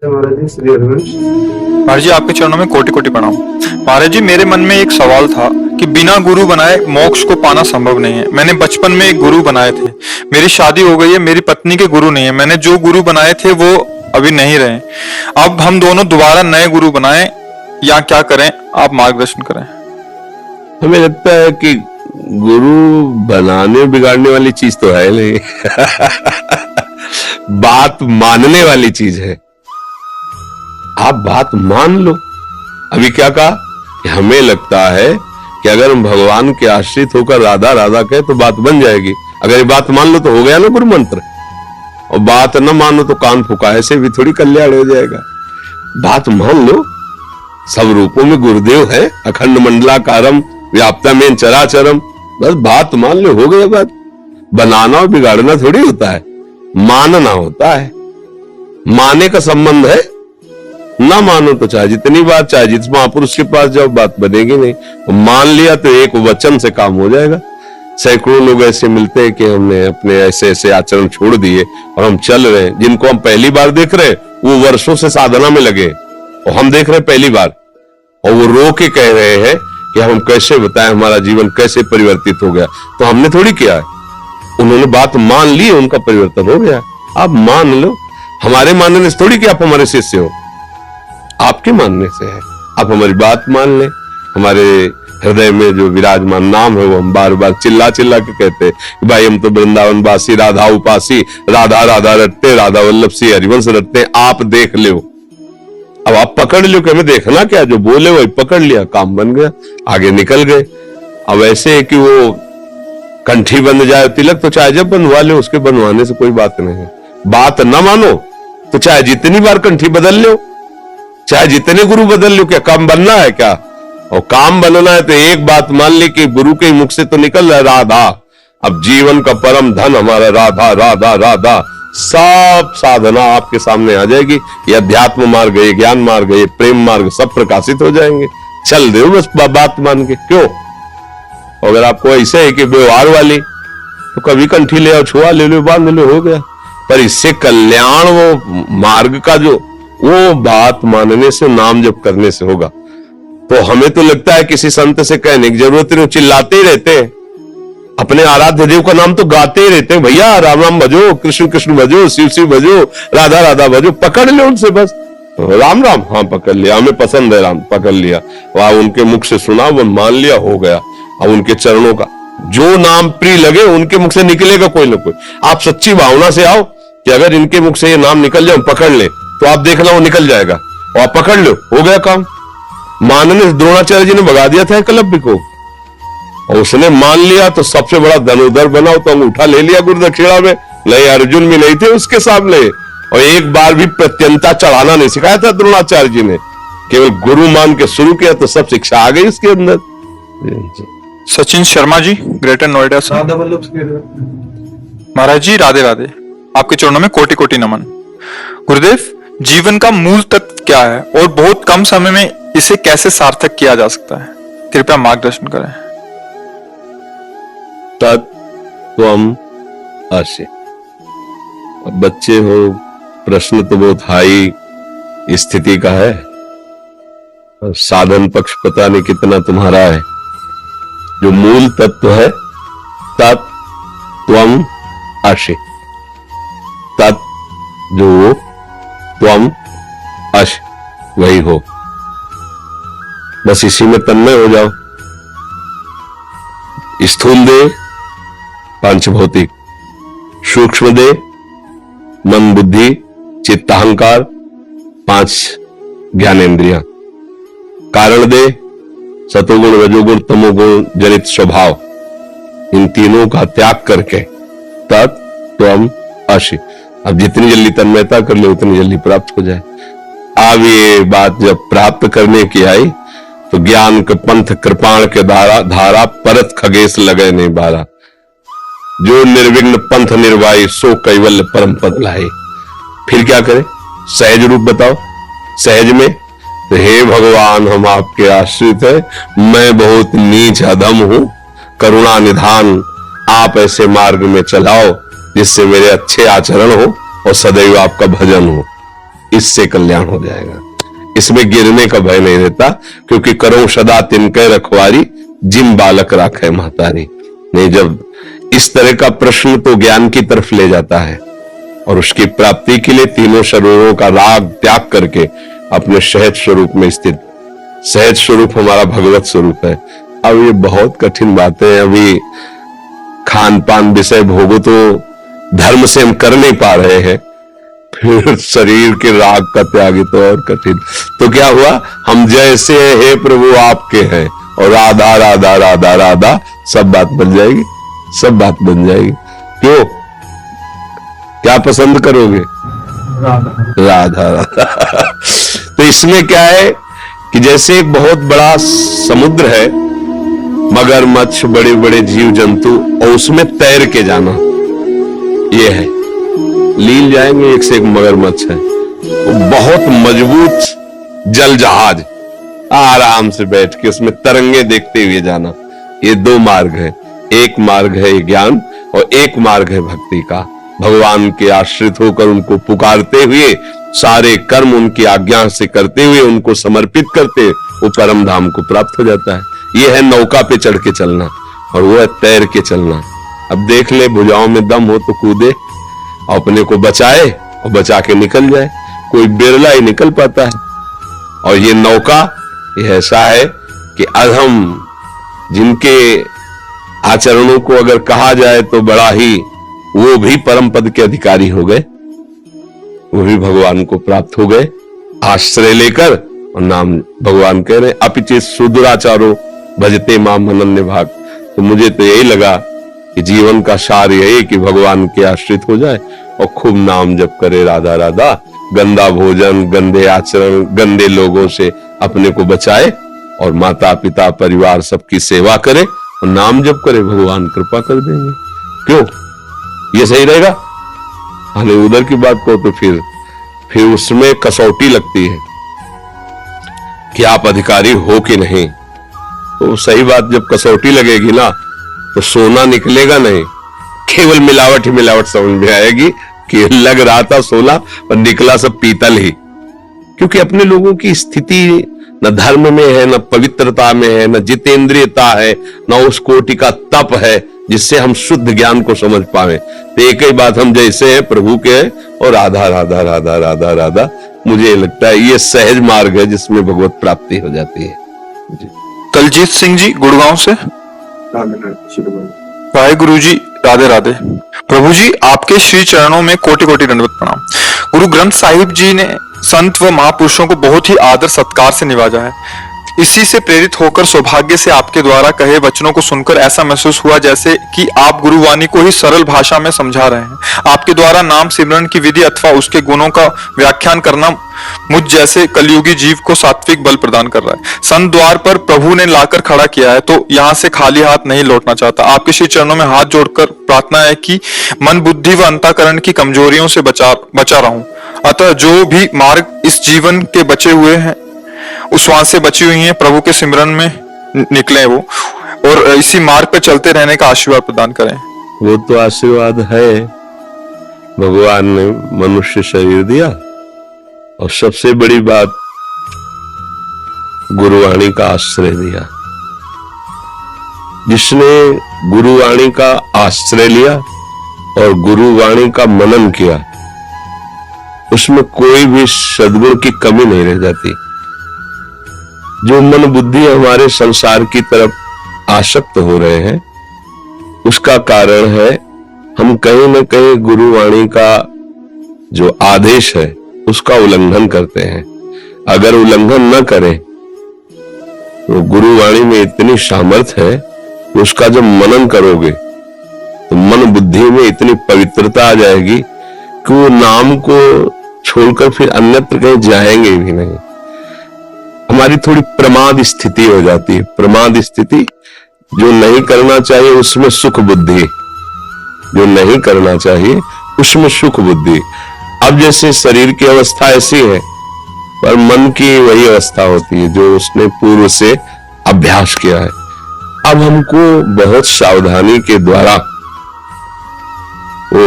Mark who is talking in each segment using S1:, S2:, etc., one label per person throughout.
S1: महाराज जी श्री हरिवंश।
S2: महाराज जी आपके चरणों में कोटि कोटि प्रणाम। महाराज जी मेरे मन में एक सवाल था कि बिना गुरु बनाए मोक्ष को पाना संभव नहीं है। मैंने बचपन में एक गुरु बनाए थे, मेरी शादी हो गई है, मेरी पत्नी के गुरु नहीं है। मैंने जो गुरु बनाए थे वो अभी नहीं रहे। अब हम दोनों दोबारा नए गुरु बनाए या क्या करें, आप मार्गदर्शन करें।
S3: हमें लगता है कि गुरु बनाने बिगाड़ने वाली चीज तो है नहीं बात मानने वाली चीज है। आप बात मान लो। अभी क्या कहा कि हमें लगता है कि अगर हम भगवान के आश्रित होकर राधा राधा कहे तो बात बन जाएगी। अगर ये बात मान लो तो हो गया ना गुरु मंत्र। और बात न मानो तो कान फुका, ऐसे भी थोड़ी कल्याण हो जाएगा। बात मान लो। सब रूपों में गुरुदेव है, अखंड मंडलाकारम व्याप्ता में चराचरम। बस बात मान लो, हो गया बात। बनाना और बिगाड़ना थोड़ी होता है, मानना होता है। माने का संबंध है, ना मानो तो चाहे जितनी बार, चाहे जिस महापुरुष के पास जाओ, बात बनेगी नहीं। मान लिया तो एक वचन से काम हो जाएगा। सैकड़ों लोग ऐसे मिलते हैं कि हमने अपने ऐसे ऐसे आचरण छोड़ दिए और हम चल रहे हैं। जिनको हम पहली बार देख रहे हैं वो वर्षों से साधना में लगे और हम देख रहे हैं पहली बार, और वो रो के कह रहे हैं कि हम कैसे बताएं हमारा जीवन कैसे परिवर्तित हो गया। तो हमने थोड़ी किया है, उन्होंने बात मान ली, उनका परिवर्तन हो गया। आप मान लो। हमारे मानने से थोड़ी कि आप हमारे शिष्य हो, आपके मानने से है। आप हमारी बात मान लें। हमारे हृदय में जो विराजमान नाम है वो हम बार बार चिल्ला चिल्ला के कहते हैं कि भाई हम तो वृंदावन वासी, राधा उपासी, राधा राधा रटते, राधा वल्लभ सी हरिवंश रटते। आप देख लो। अब आप पकड़ लो कि हमें देखना क्या, जो बोले वही पकड़ लिया, काम बन गया, आगे निकल गए। अब ऐसे है कि वो कंठी बंध जाए तिलक तो चाहे जब बंधवा ले, उसके बनवाने से कोई बात नहीं है। बात न मानो तो चाहे जितनी बार कंठी बदल लो, चाहे जितने गुरु बदल लो, क्या काम बनना है क्या? और काम बनना है तो एक बात मान ली कि गुरु के मुख से तो निकल रहा है राधा। अब जीवन का परम धन हमारा राधा राधा राधा। सब साधना आपके सामने आ जाएगी। ये अध्यात्म मार्ग, ये ज्ञान मार्ग, ये प्रेम मार्ग, सब प्रकाशित हो जाएंगे। चल दो बस बात मान के। क्यों? अगर आपको ऐसे है कि व्यवहार वाली, तो कभी कंठी ले आओ, छुआ ले लो, बांध लो, हो गया। पर इससे कल्याण वो मार्ग का जो वो बात मानने से, नाम जप करने से होगा। तो हमें तो लगता है किसी संत से कहने की जरूरत नहीं, चिल्लाते ही रहते हैं। अपने आराध्य देव का नाम तो गाते ही रहते हैं। भैया राम राम भजो, कृष्ण कृष्ण भजो, शिव शिव भजो, राधा राधा भजो। पकड़ लो उनसे बस। राम राम, हाँ पकड़ लिया, हमें पसंद है राम, पकड़ लिया। वहां उनके मुख से सुना, वो मान लिया, हो गया। अब उनके चरणों का जो नाम प्रिय लगे उनके मुख से निकलेगा कोई ना कोई। आप सच्ची भावना से आओ कि अगर इनके मुख से ये नाम निकल जाए, पकड़ ले, तो आप देखना वो निकल जाएगा। और आप पकड़ लो, हो गया काम। मानने द्रोणाचार्य जी ने भगा दिया था एकलव्य को, और उसने मान लिया तो सबसे बड़ा धनुर्धर बना। तो अंगूठा ले लिया गुरु दक्षिणा में, नहीं अर्जुन भी नहीं थे उसके सामने। और एक बार भी प्रत्यंता चढ़ाना नहीं सिखाया था द्रोणाचार्य जी ने, केवल गुरु मान के शुरू किया तो सब शिक्षा आ गई उसके अंदर।
S2: सचिन शर्मा जी, ग्रेटर नोएडा से।
S1: राधा वल्लभ श्री
S2: महाराज जी राधे राधे, आपके चरणों में कोटि कोटि नमन। गुरुदेव, जीवन का मूल तत्व क्या है और बहुत कम समय में इसे कैसे सार्थक किया जा सकता है? कृपया मार्गदर्शन करें।
S3: तत्वम अस्य। अब बच्चे हो, प्रश्न तो बहुत हाई स्थिति का है, और साधन पक्ष पता नहीं कितना तुम्हारा है। जो मूल तत्व है, तत्वम अस्य। तत् जो त्वम अश, वही हो। बस इसी में तन्मय हो जाओ। स्थूल देह पांचभौतिक, सूक्ष्म देह मन बुद्धि चित्त अहंकार पांच ज्ञानेंद्रियां, कारण देह सतोगुण रजोगुण तमोगुण जनित स्वभाव, इन तीनों का त्याग करके तत्वम अश। अब जितनी जल्दी तन्मयता कर ले उतनी जल्दी प्राप्त हो जाए। अब ये बात जब प्राप्त करने की आई तो ज्ञान के पंथ कृपाण के धारा परत खगेश लगे नहीं बारा। जो निर्विघ्न पंथ निर्वाही सो कैवल्य परम पद लाए। फिर क्या करें? सहज रूप बताओ। सहज में तो हे भगवान हम आपके आश्रित है, मैं बहुत नीच अधम हूं, करुणा निधान आप ऐसे मार्ग में चलाओ जिससे मेरे अच्छे आचरण हो और सदैव आपका भजन हो। इससे कल्याण हो जाएगा। इसमें गिरने का भय नहीं रहता, क्योंकि करो सदा तिनके रखवारी, जिम बालक राखे महतारी। नहीं, जब इस तरह का प्रश्न तो ज्ञान की तरफ ले जाता है, और उसकी प्राप्ति के लिए तीनों शरीरों का राग त्याग करके अपने सहज स्वरूप में स्थित, सहज स्वरूप हमारा भगवत स्वरूप है। अब ये बहुत कठिन बातें, अभी खान पान विषय भोगो तो धर्म से हम कर नहीं पा रहे हैं, फिर शरीर के राग का त्याग तो और कठिन। तो क्या हुआ, हम जैसे हे प्रभु आपके हैं, और राधा राधा राधा राधा, सब बात बन जाएगी, सब बात बन जाएगी। क्यों, क्या पसंद करोगे? राधा राधा। तो इसमें क्या है कि जैसे एक बहुत बड़ा समुद्र है, मगरमच्छ, बड़े बड़े जीव जंतु, और उसमें तैर के जाना, ये है। लील जाएंगे, एक से एक मगरमच्छ है, वो बहुत मजबूत जल जहाज, आराम से बैठ के उसमें तरंगे देखते हुए जाना। ये दो मार्ग है, एक मार्ग है ज्ञान और एक मार्ग है भक्ति का। भगवान के आश्रित होकर उनको पुकारते हुए, सारे कर्म उनकी आज्ञा से करते हुए, उनको समर्पित करते, वो परम धाम को प्राप्त हो जाता है। ये है नौका पे चढ़ के चलना, और वो है तैर के चलना। अब देख ले, भुजाओं में दम हो तो कूदे, अपने को बचाए और बचा के निकल जाए। कोई बिरला ही निकल पाता है। और ये नौका ये ऐसा है कि अधम, जिनके आचरणों को अगर कहा जाए तो बड़ा ही, वो भी परम पद के अधिकारी हो गए, वो भी भगवान को प्राप्त हो गए आश्रय लेकर। और नाम भगवान कह रहे, अपिचित सुदुराचारो भजते माम अनन्य भाग। तो मुझे तो यही लगा कि जीवन का सार यही कि भगवान के आश्रित हो जाए और खूब नाम जप करे, राधा राधा, गंदा भोजन, गंदे आचरण, गंदे लोगों से अपने को बचाए, और माता पिता परिवार सबकी सेवा करे और नाम जप करे, भगवान कृपा कर देंगे। क्यों, ये सही रहेगा? अरे उधर की बात को तो फिर उसमें कसौटी लगती है कि आप अधिकारी हो कि नहीं। तो सही बात, जब कसौटी लगेगी ना, तो सोना निकलेगा नहीं, केवल मिलावट ही मिलावट समझ में आएगी कि लग रहा था सोना और निकला सब पीतल ही। क्योंकि अपने लोगों की स्थिति न धर्म में है, न पवित्रता में है, न जितेंद्रियता है, न उस कोटि का तप है जिससे हम शुद्ध ज्ञान को समझ पाए। तो एक ही बात, हम जैसे हैं प्रभु के हैं, और राधा राधा राधा राधा राधा। मुझे लगता है ये सहज मार्ग है जिसमें भगवत प्राप्ति हो जाती है।
S2: दलजीत सिंह जी गुड़गांव से। वाहेगुरु जी, राधे राधे। प्रभु जी, आपके श्री चरणों में कोटि कोटि दंडवत प्रणाम। गुरु ग्रंथ साहिब जी ने संत व महापुरुषों को बहुत ही आदर सत्कार से निवाजा है। इसी से प्रेरित होकर सौभाग्य से आपके द्वारा कहे वचनों को सुनकर ऐसा महसूस हुआ जैसे कि आप गुरुवाणी को ही सरल भाषा में समझा रहे हैं। आपके द्वारा नाम सिमरन की विधि अथवा उसके गुणों का व्याख्यान करना मुझ जैसे कलयुगी जीव को सात्विक बल प्रदान कर रहा है। संत द्वार पर प्रभु ने लाकर खड़ा किया है, तो यहाँ से खाली हाथ नहीं लौटना चाहता। आपके श्री चरणों में हाथ जोड़कर प्रार्थना है कि मन, बुद्धि व अंतःकरण की कमजोरियों से बचा रहूं। अतः जो भी मार्ग इस जीवन के बचे हुए हैं, उस वहां से बची हुई हैं, प्रभु के सिमरन में निकले वो, और इसी मार्ग पर चलते रहने का आशीर्वाद प्रदान करें।
S3: वो तो आशीर्वाद है, भगवान ने मनुष्य शरीर दिया, और सबसे बड़ी बात गुरुवाणी का आश्रय दिया। जिसने गुरुवाणी का आश्रय लिया और गुरुवाणी का मनन किया, उसमें कोई भी सद्गुण की कमी नहीं रह जाती। जो मन बुद्धि हमारे संसार की तरफ आसक्त हो रहे हैं, उसका कारण है हम कहीं न कहीं गुरुवाणी का जो आदेश है उसका उल्लंघन करते हैं। अगर उल्लंघन न करें तो गुरुवाणी में इतनी सामर्थ्य है कि उसका जब मनन करोगे तो मन बुद्धि में इतनी पवित्रता आ जाएगी कि वो नाम को छोड़कर फिर अन्यत्र कहीं जाएंगे भी नहीं। हमारी थोड़ी प्रमाद स्थिति हो जाती है। प्रमाद स्थिति, जो नहीं करना चाहिए उसमें सुख बुद्धि, जो नहीं करना चाहिए उसमें सुख बुद्धि। अब जैसे शरीर की अवस्था ऐसी है, पर मन की वही अवस्था होती है जो उसने पूर्व से अभ्यास किया है। अब हमको बहुत सावधानी के द्वारा, वो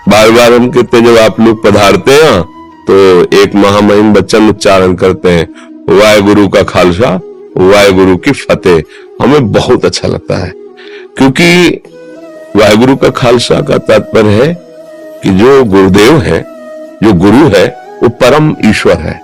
S3: बार बार हम कहते जब आप लोग पधारते हैं तो एक महामहिम बच्चन उच्चारण करते हैं, वाहेगुरु का खालसा वाहेगुरु की फतेह। हमें बहुत अच्छा लगता है, क्योंकि वाहेगुरु का खालसा का तात्पर्य है कि जो गुरुदेव है, जो गुरु है, वो परम ईश्वर है।